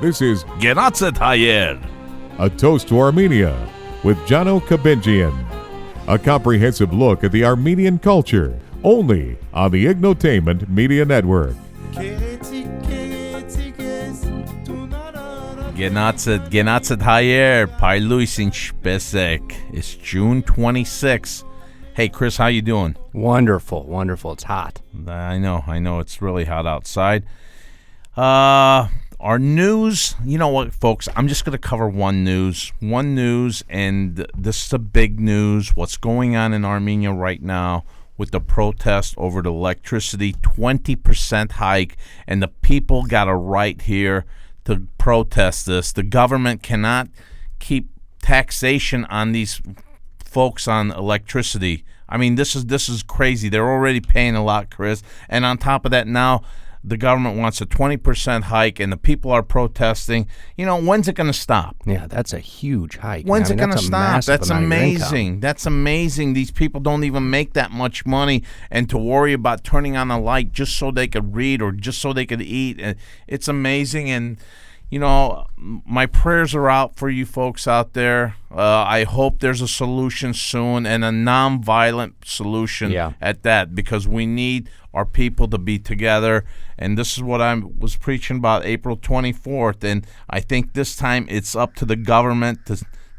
This is Genatzet Hayer. A Toast to Armenia with Jano Kabinjian. A comprehensive look at the Armenian culture, only on the Ignotainment Media Network. Genatzet Hayer. Pailuis in Spesek. It's June 26th. Hey, Chris, how you doing? Wonderful. It's hot. I know. It's really hot outside. Our news, you know what, folks? I'm just going to cover one news, and this is a big news. What's going on in Armenia right now with the protest over the electricity, 20% hike, and the people got a right here to protest this. The government cannot keep taxation on these folks on electricity. I mean, this is crazy. They're already paying a lot, Chris, and on top of that now, the government wants a 20% hike, and the people are protesting. You know, when's it going to stop? Yeah, that's a huge hike. When's it going to stop? That's amazing. That's amazing. These people don't even make that much money, and to worry about turning on a light just so they could read or just so they could eat, it's amazing. And, you know, my prayers are out for you folks out there. I hope there's a solution soon, and a nonviolent solution at that, because we need our people to be together. And this is what I was preaching about April 24th. And I think this time it's up to the government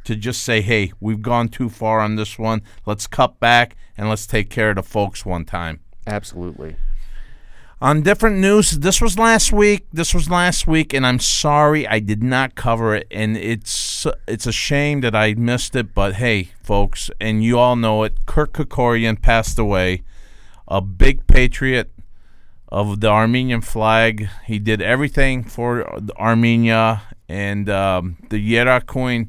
to just say, hey, we've gone too far on this one. Let's cut back and let's take care of the folks one time. Absolutely. On different news, this was last week, and I'm sorry I did not cover it, and it's a shame that I missed it, but hey, folks, and you all know it, Kurt Kerkorian passed away, a big patriot of the Armenian flag. He did everything for Armenia, and the Yerakuin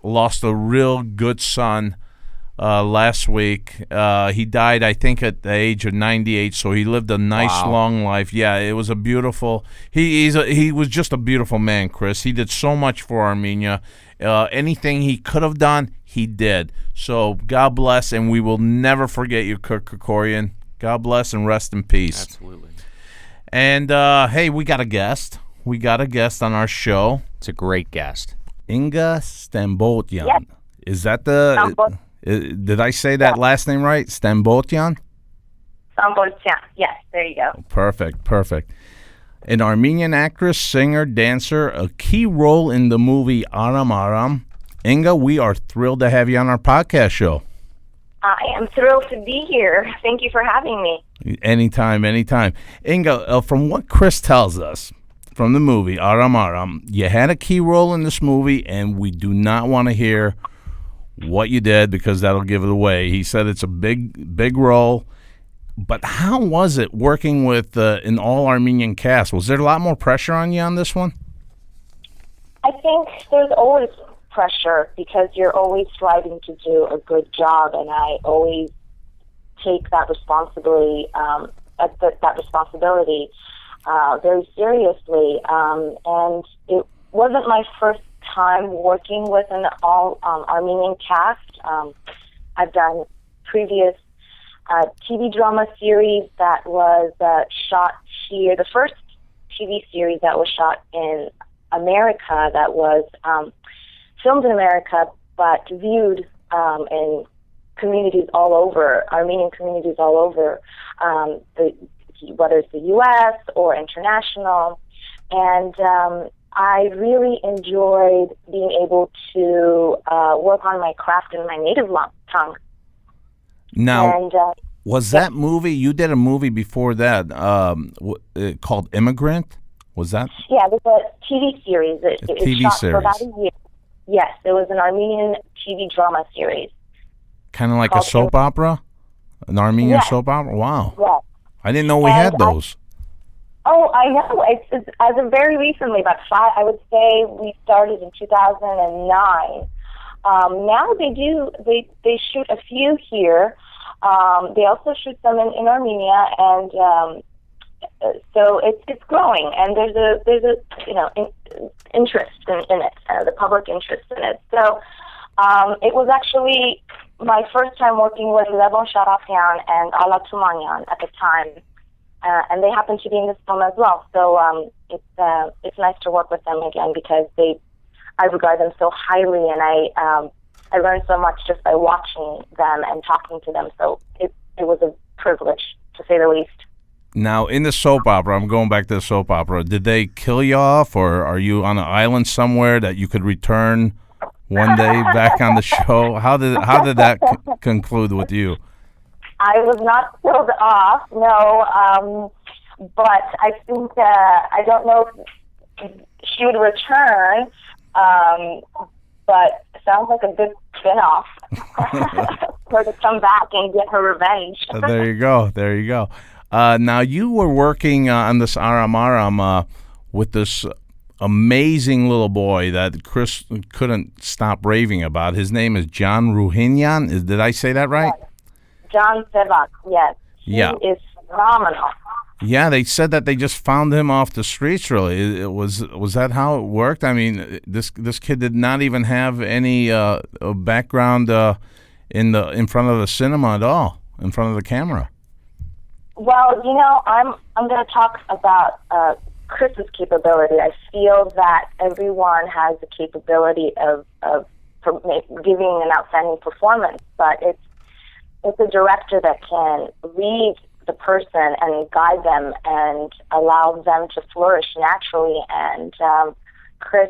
lost a real good son last week. He died, I think, at the age of 98, so he lived a nice long life. Yeah, it was a beautiful. He was just a beautiful man, Chris. He did so much for Armenia. Anything he could have done, he did. So God bless, and we will never forget you, Kurt Kerkorian. God bless and rest in peace. Absolutely. And hey, we got a guest. We got a guest on our show. It's a great guest. Inga Stamboltyan. Yes. Is that the? Did I say that last name right? Stamboltyan? Stamboltyan. Yes, there you go. Perfect. An Armenian actress, singer, dancer, a key role in the movie Aram Aram. Inga, we are thrilled to have you on our podcast show. I am thrilled to be here. Thank you for having me. Anytime. Inga, from what Chris tells us from the movie Aram Aram, you had a key role in this movie, and we do not want to hear what you did because that'll give it away. He said it's a big role, but how was it working with an all-Armenian cast? Was there a lot more pressure on you on this one? I think there's always pressure because you're always striving to do a good job, and I always take that responsibility very seriously. And it wasn't my first time working with an all Armenian cast. I've done previous TV drama series that was shot here. The first TV series that was shot in America, that was filmed in America, but viewed in communities all over, Armenian communities all over, whether it's the U.S. or international. And I really enjoyed being able to work on my craft in my native tongue. Now, was that movie, you did a movie before that called Immigrant? Was that? Yeah, it was a TV series. It shot series. For about a year. Yes, it was an Armenian TV drama series. Kind of like a soap opera? An Armenian soap opera? Wow. Yes. I didn't know we had those. I know. It's as of very recently, about I would say we started in 2009. Now they shoot a few here. They also shoot some in Armenia, and so it's growing, and there's a interest in it, the public interest in it. So it was actually my first time working with Levon Sharafyan and Ala Tumanyan at the time. and they happen to be in this film as well. So it's nice to work with them again because I regard them so highly, and I learned so much just by watching them and talking to them. So it was a privilege, to say the least. Now, in the soap opera, I'm going back to the soap opera. Did they kill you off, or are you on an island somewhere that you could return one day back on the show? How did that conclude with you? I was not killed off, no. But I think I don't know if she would return. But it sounds like a good spin-off for her to come back and get her revenge. There you go. Now, you were working on this Aram Aram with this amazing little boy that Chris couldn't stop raving about. His name is John Ruhinyan. Did I say that right? Yes. John Sevak, yes. He is phenomenal. Yeah, they said that they just found him off the streets, really. Was that how it worked? I mean, this kid did not even have any background in front of the cinema at all, in front of the camera. Well, I'm going to talk about Chris's capability. I feel that everyone has the capability of giving an outstanding performance, but it's a director that can read the person and guide them and allow them to flourish naturally. And Chris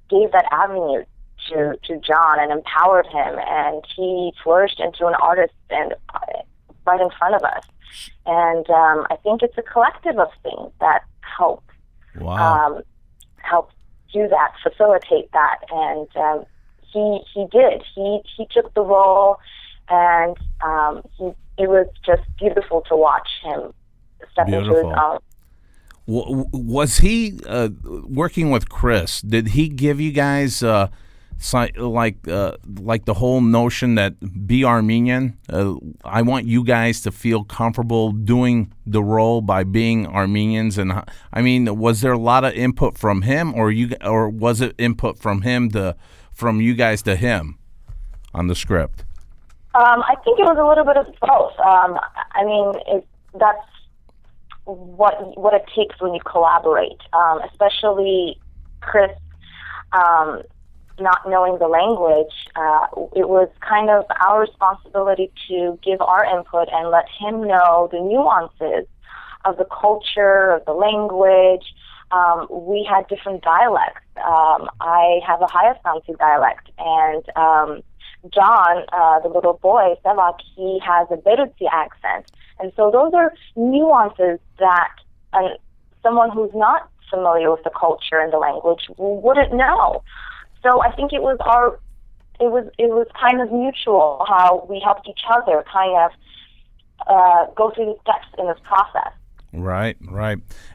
gave that avenue to John and empowered him, and he flourished into an artist and right in front of us. And I think it's a collective of things that help do that, facilitate that. And he did. He took the role, and it was just beautiful to watch him step into his own. Was he working with Chris? Did he give you guys like the whole notion that be Armenian? I want you guys to feel comfortable doing the role by being Armenians. And I mean, was there a lot of input from him, or was it input from from you guys to him on the script? I think it was a little bit of both. I mean, that's what it takes when you collaborate, especially Chris not knowing the language. It was kind of our responsibility to give our input and let him know the nuances of the culture, of the language. We had different dialects. I have a Hayasanti dialect, and John, the little boy, Sevak, he has a Beirutsi accent. And so those are nuances that someone who's not familiar with the culture and the language wouldn't know. So I think it was kind of mutual how we helped each other kind of go through the steps in this process. Right.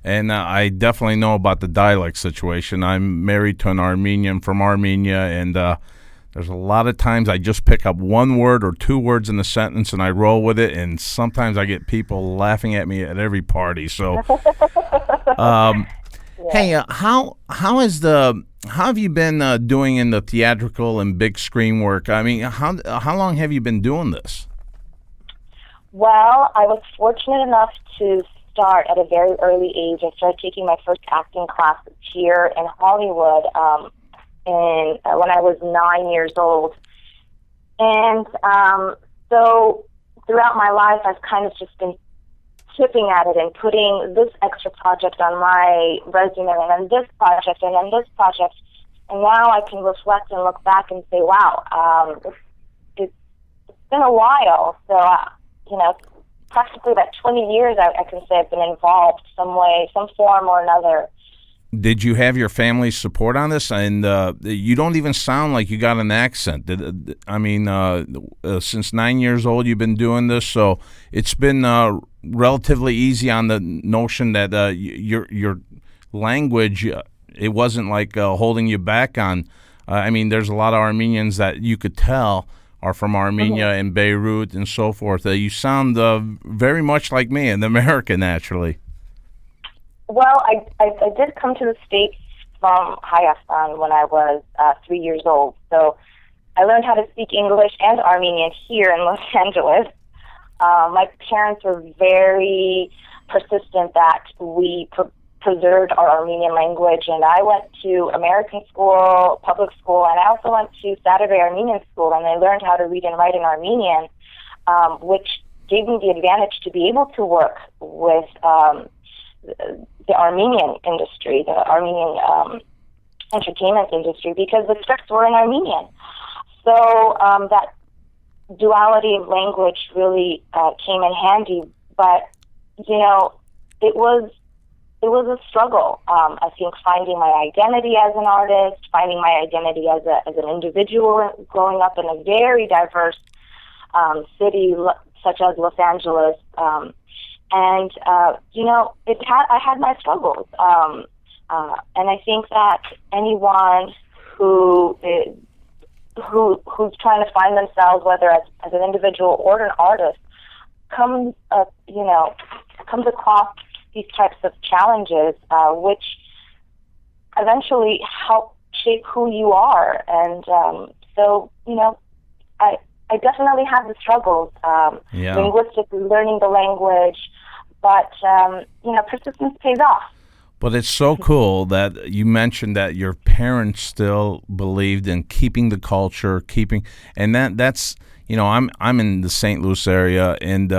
And I definitely know about the dialect situation. I'm married to an Armenian from Armenia, and there's a lot of times I just pick up one word or two words in the sentence and I roll with it, and sometimes I get people laughing at me at every party. So, hey, how have you been doing in the theatrical and big screen work? I mean, how long have you been doing this? Well, I was fortunate enough to start at a very early age. I started taking my first acting classes here in Hollywood when I was 9 years old. And so throughout my life, I've kind of just been chipping at it and putting this extra project on my resume, and then this project, and then this project. And now I can reflect and look back and say, wow, it's been a while. So, practically about 20 years, I can say I've been involved some way, some form or another. Did you have your family's support on this? And you don't even sound like you got an accent. Since 9 years old, you've been doing this, so it's been relatively easy on the notion that your language, it wasn't like holding you back on. There's a lot of Armenians that you could tell are from Armenia and Beirut and so forth. You sound very much like me, an American, naturally. Well, I did come to the States from Hayastan when I was 3 years old. So I learned how to speak English and Armenian here in Los Angeles. My parents were very persistent that we preserved our Armenian language. And I went to American school, public school, and I also went to Saturday Armenian school, and I learned how to read and write in Armenian, which gave me the advantage to be able to work with the Armenian industry, the Armenian entertainment industry, because the scripts were in Armenian. So that duality of language really came in handy. But, you know, it was a struggle. I think finding my identity as an artist, finding my identity as an individual, growing up in a very diverse city such as Los Angeles, and you know, I had my struggles, and I think that anyone who's trying to find themselves, whether as an individual or an artist, comes across these types of challenges, which eventually help shape who you are. And so, you know, I definitely have the struggles, linguistically learning the language, but, you know, persistence pays off. But it's so cool that you mentioned that your parents still believed in keeping the culture, and that's, you know, I'm in the St. Louis area, and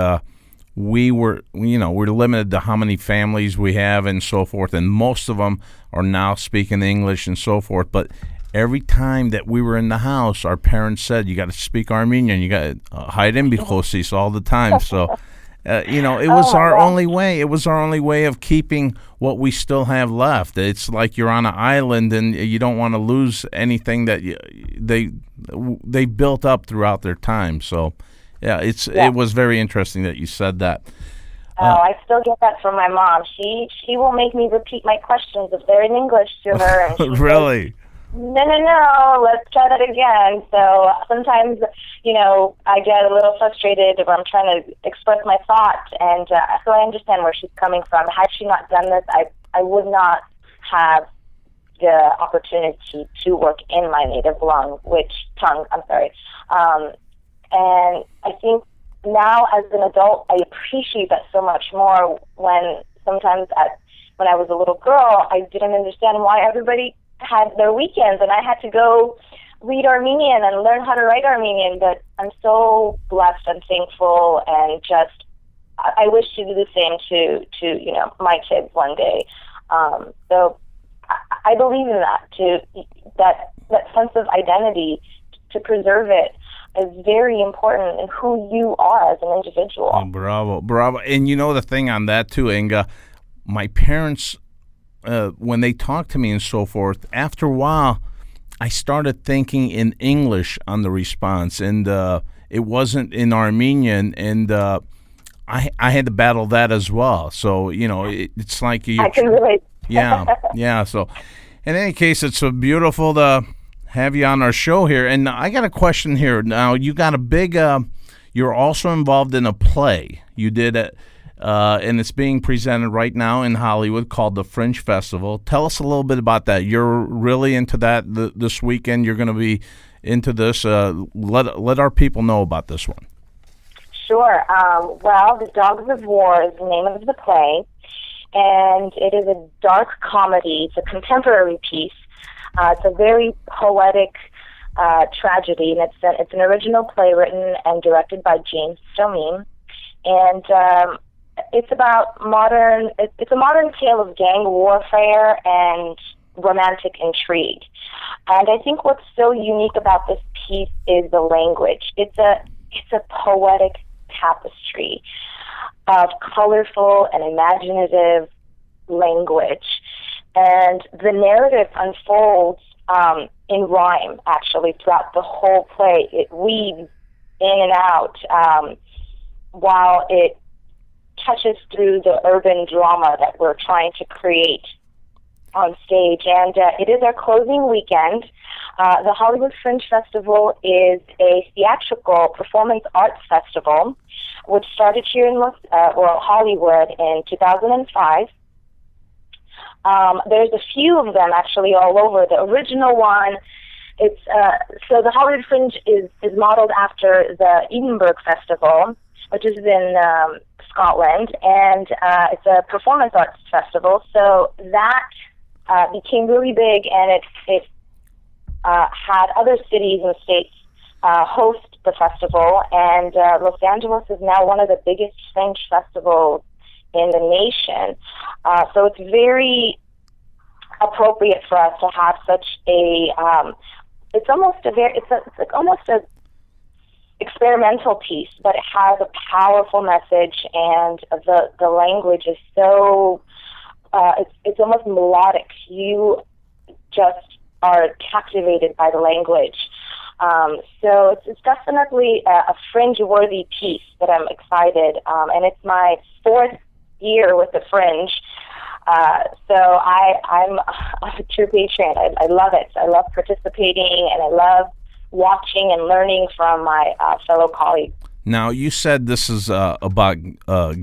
we're limited to how many families we have and so forth, and most of them are now speaking English and so forth. But every time that we were in the house, our parents said, "You got to speak Armenian. You got to hide in bichosis all the time." So, you know, it was our only way. It was our only way of keeping what we still have left. It's like you're on an island and you don't want to lose anything that they built up throughout their time. So, yeah, it was very interesting that you said that. I still get that from my mom. She will make me repeat my questions if they're in English to her. And she really? Says, no, let's try that again. So sometimes, you know, I get a little frustrated if I'm trying to express my thoughts, and so I understand where she's coming from. Had she not done this, I would not have the opportunity to work in my native tongue. And I think now as an adult, I appreciate that so much more. When sometimes when I was a little girl, I didn't understand why everybody had their weekends, and I had to go read Armenian and learn how to write Armenian. But I'm so blessed and thankful, and just I wish to do the same to you know, my kids one day. So I believe in that sense of identity, to preserve it is very important in who you are as an individual. Oh, bravo. And you know the thing on that too, Inga, my parents, when they talked to me and so forth, after a while, I started thinking in English on the response, and it wasn't in Armenian, and I had to battle that as well. So, you know, it's like I can relate. Yeah. So, in any case, it's so beautiful to have you on our show here. And I got a question here. Now, you got a big, you're also involved in a play. You did it, and it's being presented right now in Hollywood, called the Fringe Festival. Tell us a little bit about that. You're really into that this weekend. You're going to be into this. Let our people know about this one. Sure. Well, The Dogs of War is the name of the play, and it is a dark comedy. It's a contemporary piece. It's a very poetic tragedy, and it's an original play written and directed by James Stomine, and it's about it's a modern tale of gang warfare and romantic intrigue. And I think what's so unique about this piece is the language. It's a poetic tapestry of colorful and imaginative language. And the narrative unfolds in rhyme, actually, throughout the whole play. It weaves in and out while it touches through the urban drama that we're trying to create on stage. And it is our closing weekend. The Hollywood Fringe Festival is a theatrical performance arts festival, which started here in Hollywood in 2005. There's a few of them actually all over. The original one, so the Hollywood Fringe is modeled after the Edinburgh Festival, which has been Scotland, and it's a performance arts festival. So that became really big, and it had other cities and states host the festival, and Los Angeles is now one of the biggest French festivals in the nation. So it's very appropriate for us to have such a it's like almost a experimental piece, but it has a powerful message, and the language is so it's almost melodic. You just are captivated by the language. So it's definitely a Fringe-worthy piece that I'm excited, and it's my 4th year with the Fringe. So I'm a true patron. I love it. I love participating, and I love watching and learning from my fellow colleagues. Now, you said this is about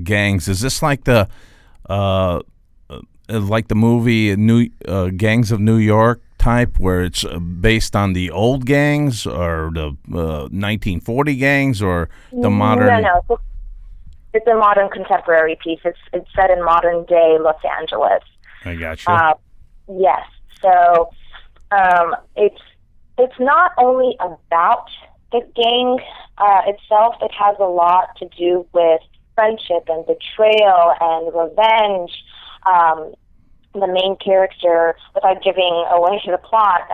gangs. Is this like the movie Gangs of New York type, where it's based on the old gangs or the 1940 gangs or the modern? No. It's a modern contemporary piece. It's set in modern day Los Angeles. I got you. Yes. So it's not only about the gang itself. It has a lot to do with friendship and betrayal and revenge. The main character, without giving away the plot,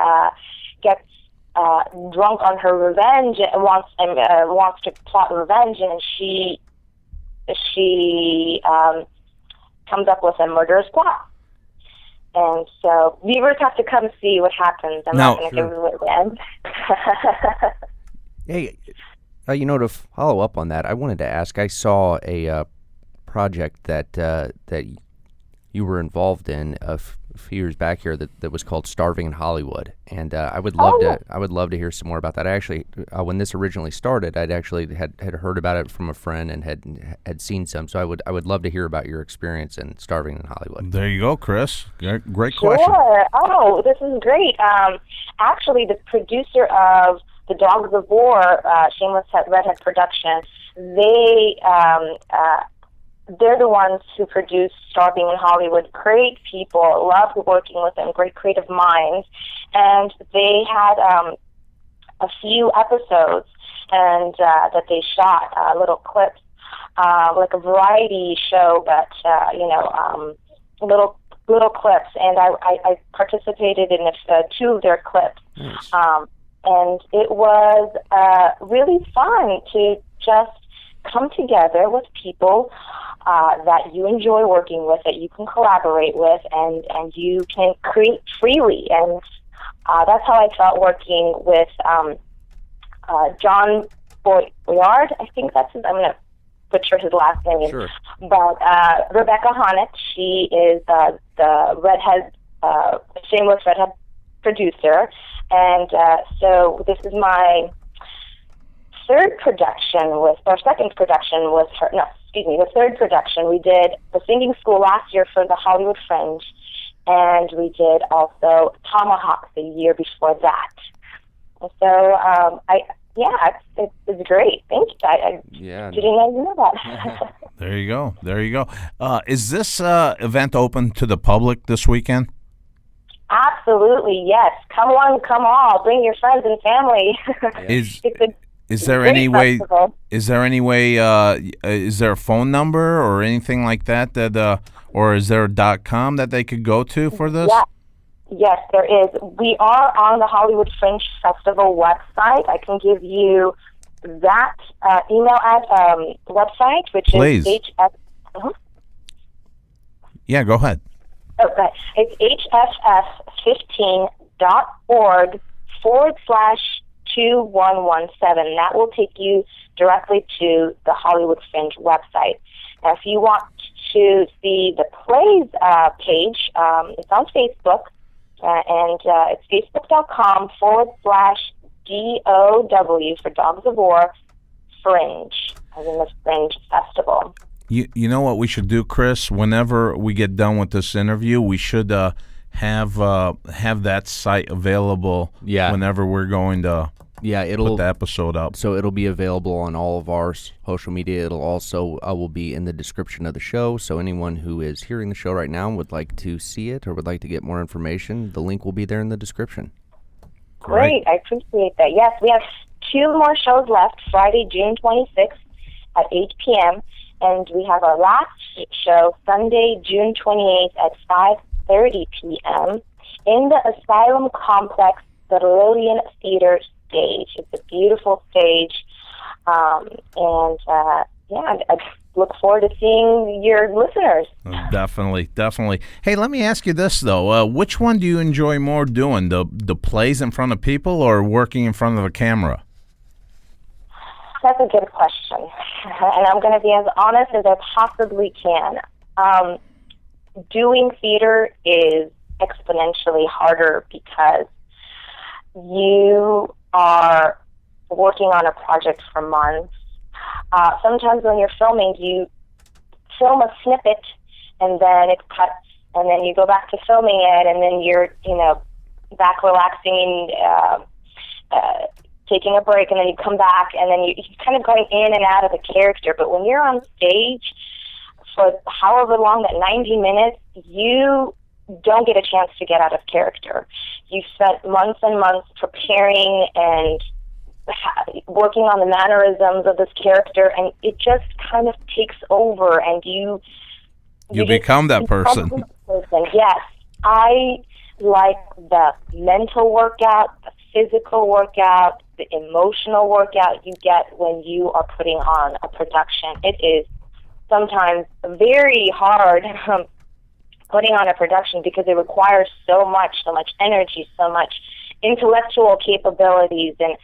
gets drunk on her revenge and wants to plot revenge, and she comes up with a murderous plot. And so viewers have to come see what happens. I'm not going to give away the end. Hey, to follow up on that, I wanted to ask. I saw a project that you were involved in a few years back here that was called Starving in Hollywood, and I would love to hear some more about that. I actually, when this originally started, I'd actually had heard about it from a friend and had seen some. So I would love to hear about your experience in Starving in Hollywood. There you go, Chris. Great question. Sure. Oh, this is great. Actually, the producer of the Dogs of War, Shameless Redhead Production, they're the ones who produced Starving in Hollywood. Great people, loved working with them, great creative minds. And they had a few episodes and that they shot, little clips, like a variety show, but, little clips. And I participated in 2 of their clips. Nice. And it was really fun to just come together with people that you enjoy working with, that you can collaborate with, and you can create freely. And that's how I felt working with John Boyard. I think that's his. I'm going to butcher his last name. Sure. But Rebecca Honnett, she is the Shameless Redhead producer. And so this is my second production with her. No, excuse me, the third production. We did the singing school last year for the Hollywood Fringe, and we did also Tomahawk the year before that. And so, it's great. Thank you. I didn't know that. There you go. Is this event open to the public this weekend? Absolutely, yes. Come on, come all. Bring your friends and family. Is there any way? Is there a phone number or anything like that or is there a .com that they could go to for this? Yeah. Yes, there is. We are on the Hollywood Fringe Festival website. I can give you that email website, which Please. is Yeah, go ahead. Okay. It's hffs15.org/2117. That will take you directly to the Hollywood Fringe website. Now, if you want to see the plays page, it's on Facebook, and it's facebook.com/DOW for Dogs of War Fringe, as in the Fringe Festival. You know what we should do, Chris? Whenever we get done with this interview, we should have that site available. Yeah. Whenever we're going to Yeah, put the episode up. So it'll be available on all of our social media. It'll also will be in the description of the show. So anyone who is hearing the show right now and would like to see it or would like to get more information, the link will be there in the description. Great. I appreciate that. Yes, we have 2 more shows left, Friday, June 26th at 8 p.m., and we have our last show, Sunday, June 28th at 5:30 p.m. in the Asylum Complex, the Lillian Theater stage. It's a beautiful stage, and I look forward to seeing your listeners. Definitely. Hey, let me ask you this, though. Which one do you enjoy more doing, the plays in front of people or working in front of a camera? That's a good question, and I'm going to be as honest as I possibly can. Doing theater is exponentially harder because you are working on a project for months. Sometimes when you're filming, you film a snippet and then it cuts, and then you go back to filming it, and then you're, back relaxing, taking a break, and then you come back, and then you're kind of going in and out of the character. But when you're on stage for however long, that 90 minutes, you don't get a chance to get out of character. You've spent months and months preparing and working on the mannerisms of this character, and it just kind of takes over, and you become that person. Yes, I like the mental workout, the physical workout, the emotional workout you get when you are putting on a production. It is sometimes very hard putting on a production because it requires so much energy, so much intellectual capabilities, and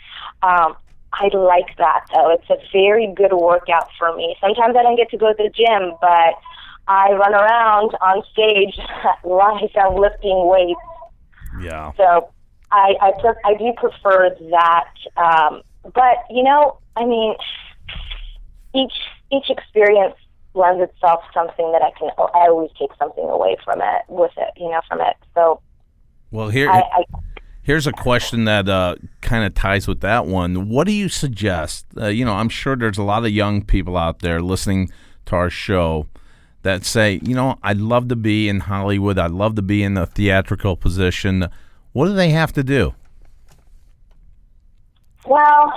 I like that, though. It's a very good workout for me. Sometimes I don't get to go to the gym, but I run around on stage like I'm lifting weights. Yeah. So I do prefer that. But, each experience lends itself something that I always take something away from it, from it. So, well, here's a question that kind of ties with that one. What do you suggest? I'm sure there's a lot of young people out there listening to our show that say, I'd love to be in Hollywood. I'd love to be in a theatrical position. What do they have to do? Well,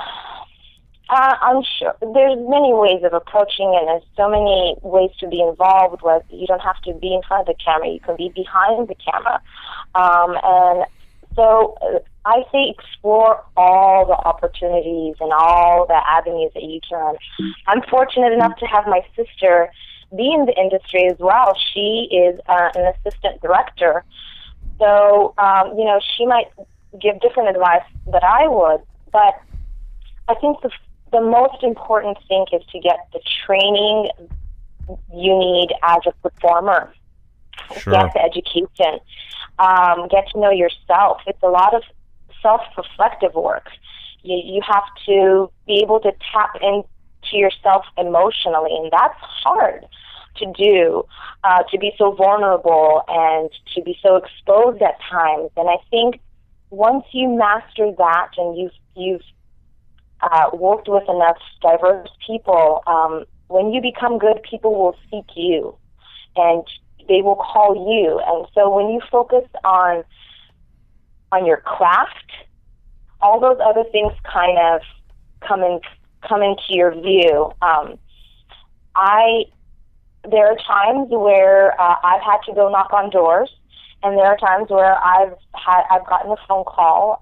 I'm sure there's many ways of approaching it, and there's so many ways to be involved with. You don't have to be in front of the camera. You can be behind the camera. And so I say explore all the opportunities and all the avenues that you can. I'm fortunate enough to have my sister be in the industry as well. She is an assistant director. So, she might give different advice that I would, but I think the most important thing is to get the training you need as a performer. Sure. Get the education. Get to know yourself. It's a lot of self-reflective work. You have to be able to tap into yourself emotionally, and that's hard to do, to be so vulnerable and to be so exposed at times. And I think once you master that and you've worked with enough diverse people, when you become good, people will seek you and they will call you. And so when you focus on your craft, all those other things kind of come into your view. There are times where I've had to go knock on doors, and there are times where I've gotten a phone call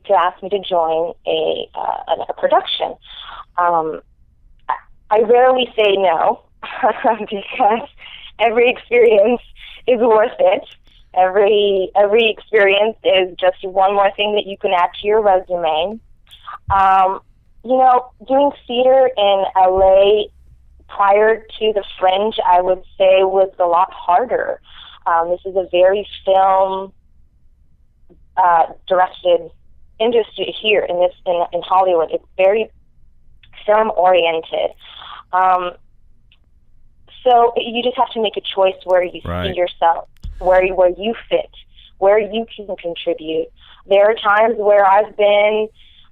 to ask me to join a production. I rarely say no because every experience is worth it. Every experience is just one more thing that you can add to your resume. Doing theater in LA prior to the Fringe, I would say, was a lot harder. This is a very film directed industry here in Hollywood. It's very film oriented. So you just have to make a choice where you see yourself, where you fit, where you can contribute. There are times where I've been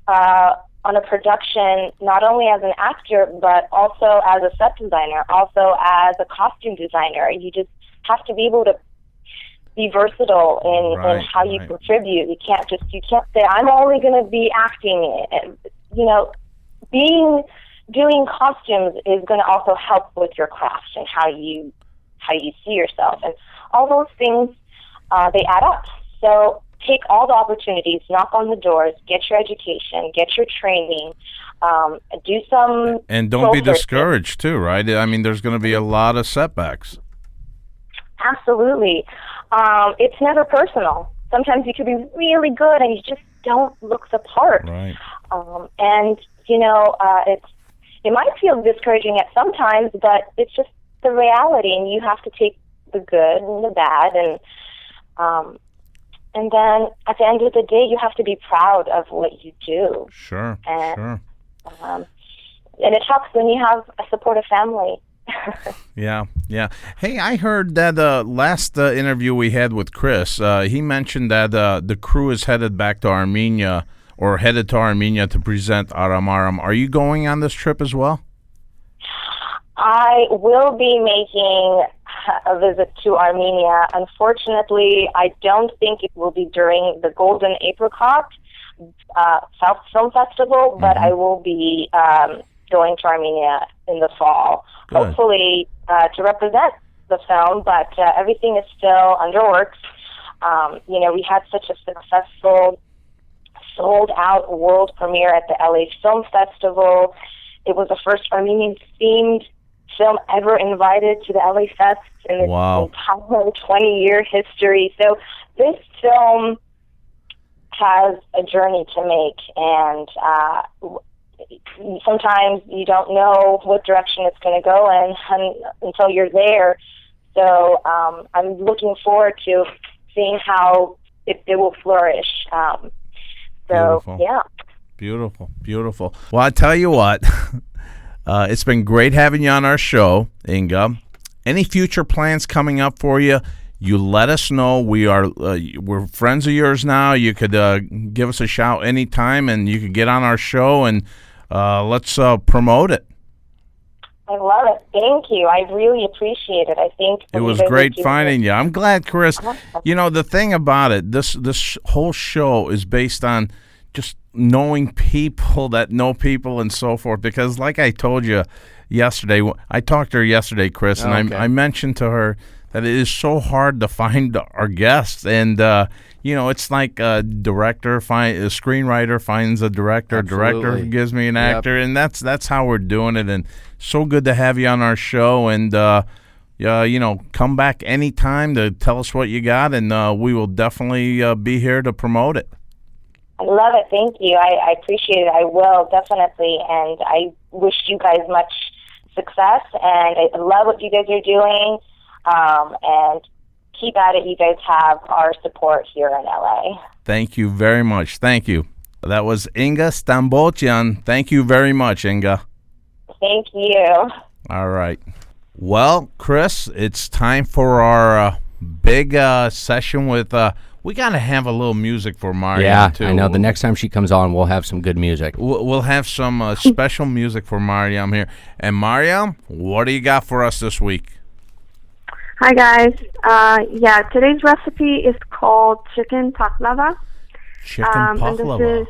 on a production, not only as an actor, but also as a set designer, also as a costume designer. You just have to be able to be versatile in how you contribute. You can't say, I'm only going to be acting. You know, doing costumes is going to also help with your craft and how you see yourself. And all those things, they add up. So take all the opportunities, knock on the doors, get your education, get your training, do some... And don't be discouraged, too, right? I mean, there's going to be a lot of setbacks. Absolutely. It's never personal. Sometimes you could be really good and you just don't look the part. Right. And, you know, it might feel discouraging at some times, but it's just the reality, and you have to take the good and the bad, and then at the end of the day, you have to be proud of what you do. Sure. And it helps when you have a supportive family. Yeah. Hey, I heard that last interview we had with Chris, he mentioned that the crew is headed back to Armenia, or headed to Armenia to present Aram Aram. Are you going on this trip as well? I will be making a visit to Armenia. Unfortunately, I don't think it will be during the Golden Apricot South Film Festival, but I will be going to Armenia in the fall, hopefully to represent the film, but everything is still under works. You know, we had such a successful sold-out world premiere at the LA Film Festival. It was the first Armenian-themed film ever invited to the LA Fest in its entire 20-year history. So this film has a journey to make, and sometimes you don't know what direction it's going to go in until you're there. So I'm looking forward to seeing how it will flourish. Beautiful. Yeah. Beautiful. Well, I tell you what, it's been great having you on our show, Inga. Any future plans coming up for you? You let us know. We're friends of yours now. You could give us a shout anytime, and you could get on our show, and let's promote it. I love it. Thank you. I really appreciate it. I think it was great finding you. I'm glad, Chris. You know, the thing about it, this whole show is based on just knowing people that know people and so forth. Because like I told you yesterday, I talked to her yesterday, Chris, and I mentioned to her that it is so hard to find our guests. And, you know, it's like a screenwriter finds a director, Absolutely. Director gives me an actor, and that's how we're doing it. And so good to have you on our show. And, you know, come back anytime to tell us what you got, and we will definitely be here to promote it. I love it. Thank you. I appreciate it. I will, definitely. And I wish you guys much success, and I love what you guys are doing. And keep at it. You guys have our support here in LA. Thank you very much. Thank you. That was Inga Stamboltyan. Thank you very much, Inga. Thank you. All right. Well, Chris, it's time for our big session with... we got to have a little music for Mariam, too. Yeah, I know. The next time she comes on, we'll have some good music. We'll have some special music for Mariam here. And Mariam, what do you got for us this week? Hi, guys. Today's recipe is called chicken paklava. Chicken paklava. And this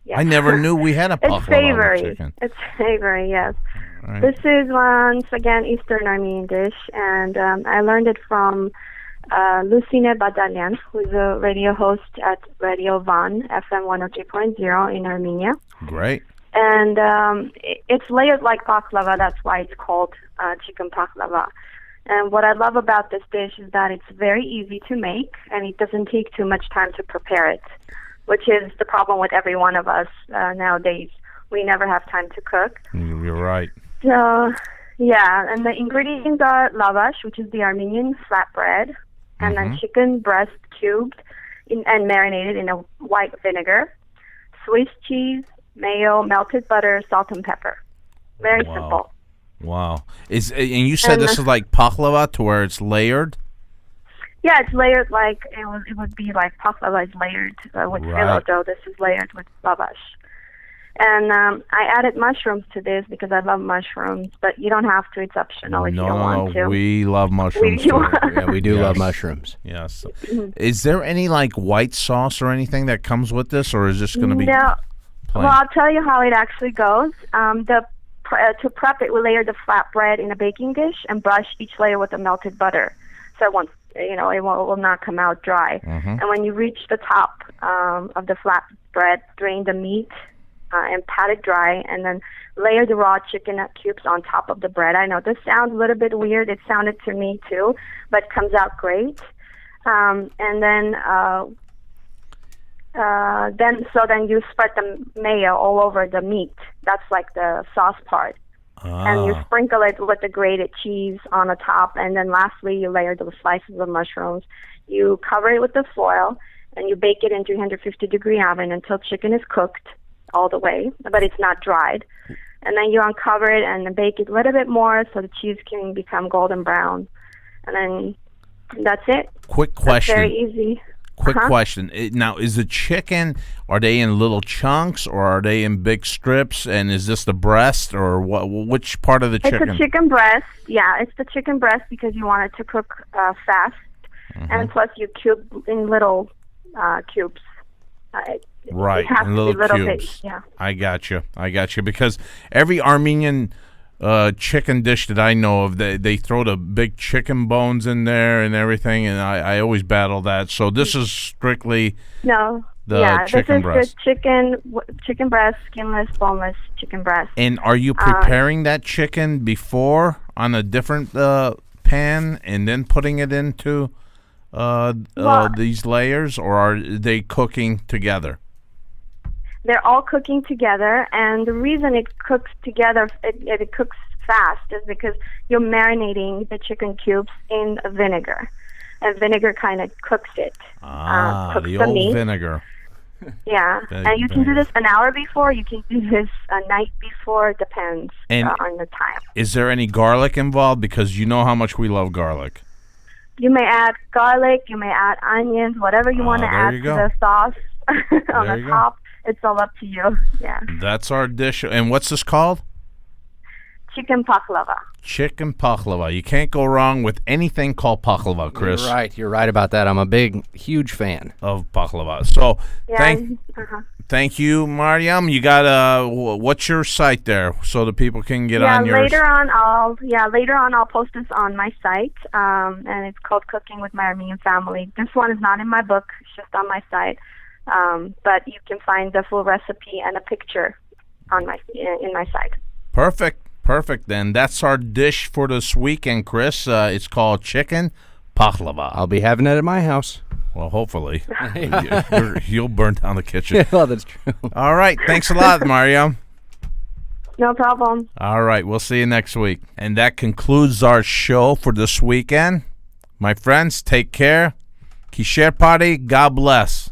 is, I never knew we had a paklava. It's savory. Chicken. It's savory, yes. Right. This is once again Eastern Armenian dish, and I learned it from Lucine Badalyan, who's a radio host at Radio Van, FM 103.0 in Armenia. Great. And it's layered like baklava. That's why it's called chicken baklava. And what I love about this dish is that it's very easy to make, and it doesn't take too much time to prepare it, which is the problem with every one of us nowadays. We never have time to cook. You're right. So, yeah, and the ingredients are lavash, which is the Armenian flatbread, and then chicken breast cubed and marinated in a white vinegar, Swiss cheese, mayo, melted butter, salt, and pepper. Very simple. Wow. And you said this is like paklava, to where it's layered? Yeah, it's layered like it would be like baklava is layered with phyllo dough. This is layered with lavash. And I added mushrooms to this because I love mushrooms, but you don't have to. It's optional if you don't want to. We love mushrooms too. Yeah, we do love mushrooms. Yes. Is there any like white sauce or anything that comes with this, or is this going to be No. plain? Well, I'll tell you how it actually goes. To prep it, we layer the flatbread in a baking dish and brush each layer with the melted butter, so it won't, it will not come out dry. And when you reach the top of the flatbread, drain the meat and pat it dry, and then layer the raw chicken cubes on top of the bread. I know this sounds a little bit weird. It sounded to me too, but it comes out great. And then you spread the mayo all over the meat. That's like the sauce part. And you sprinkle it with the grated cheese on the top. And then lastly, you layer the slices of mushrooms. You cover it with the foil, and you bake it in 350-degree oven until chicken is cooked all the way, but it's not dried. And then you uncover it and bake it a little bit more so the cheese can become golden brown. And then that's it. Quick question. That's very easy. Quick question. Now, is the chicken, are they in little chunks or are they in big strips? And is this the breast or what? Which part of the chicken? It's a chicken breast. Yeah, it's the chicken breast because you want it to cook fast. And plus you cube in little cubes. Right, it has in to little be little cubes. Bit, yeah. I got you. Because every Armenian chicken dish that I know of, they throw the big chicken bones in there and everything, and I always battle that. So this is strictly chicken breast. This is chicken breast, skinless, boneless chicken breast. And are you preparing that chicken before on a different pan and then putting it into these layers, or are they cooking together? They're all cooking together, and the reason it cooks together, it cooks fast, is because you're marinating the chicken cubes in vinegar, and vinegar kind of cooks it. Cooks the the old meat. vinegar. Yeah, and you can do this an hour before, you can do this a night before, it depends on the time. Is there any garlic involved? Because you know how much we love garlic. You may add garlic, you may add onions, whatever you want to add to the sauce on the top. It's all up to you. Yeah. That's our dish. And what's this called? Chicken baklava. Chicken baklava. You can't go wrong with anything called baklava, Chris. You're right about that. I'm a huge fan of baklava. So thank you, Mariam. You got what's your site there so the people can get on yours? Later on I'll post this on my site, and it's called Cooking with My Armenian Family. This one is not in my book; it's just on my site. But you can find the full recipe and a picture on in my site. Perfect. Then that's our dish for this weekend, Chris. It's called chicken baklava. I'll be having it at my house. Well, hopefully. You'll burn down the kitchen. Yeah, well, that's true. All right. Thanks a lot, Mariam. No problem. All right. We'll see you next week. And that concludes our show for this weekend. My friends, take care. Kisher party. God bless.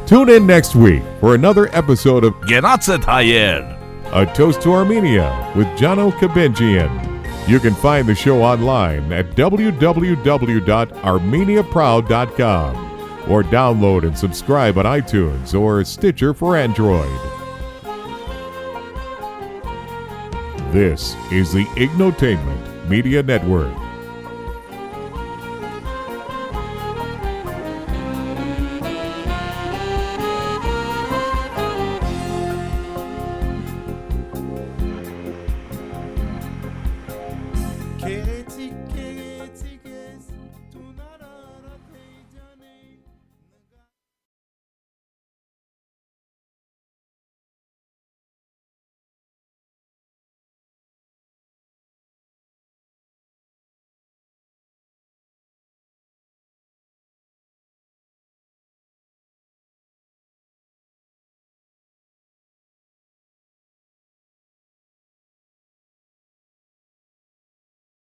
Tune in next week for another episode of Genatzet Hayed, A Toast to Armenia with Jano Kabenjian. You can find the show online at www.armeniaproud.com or download and subscribe on iTunes or Stitcher for Android. This is the Ignotainment Media Network. Que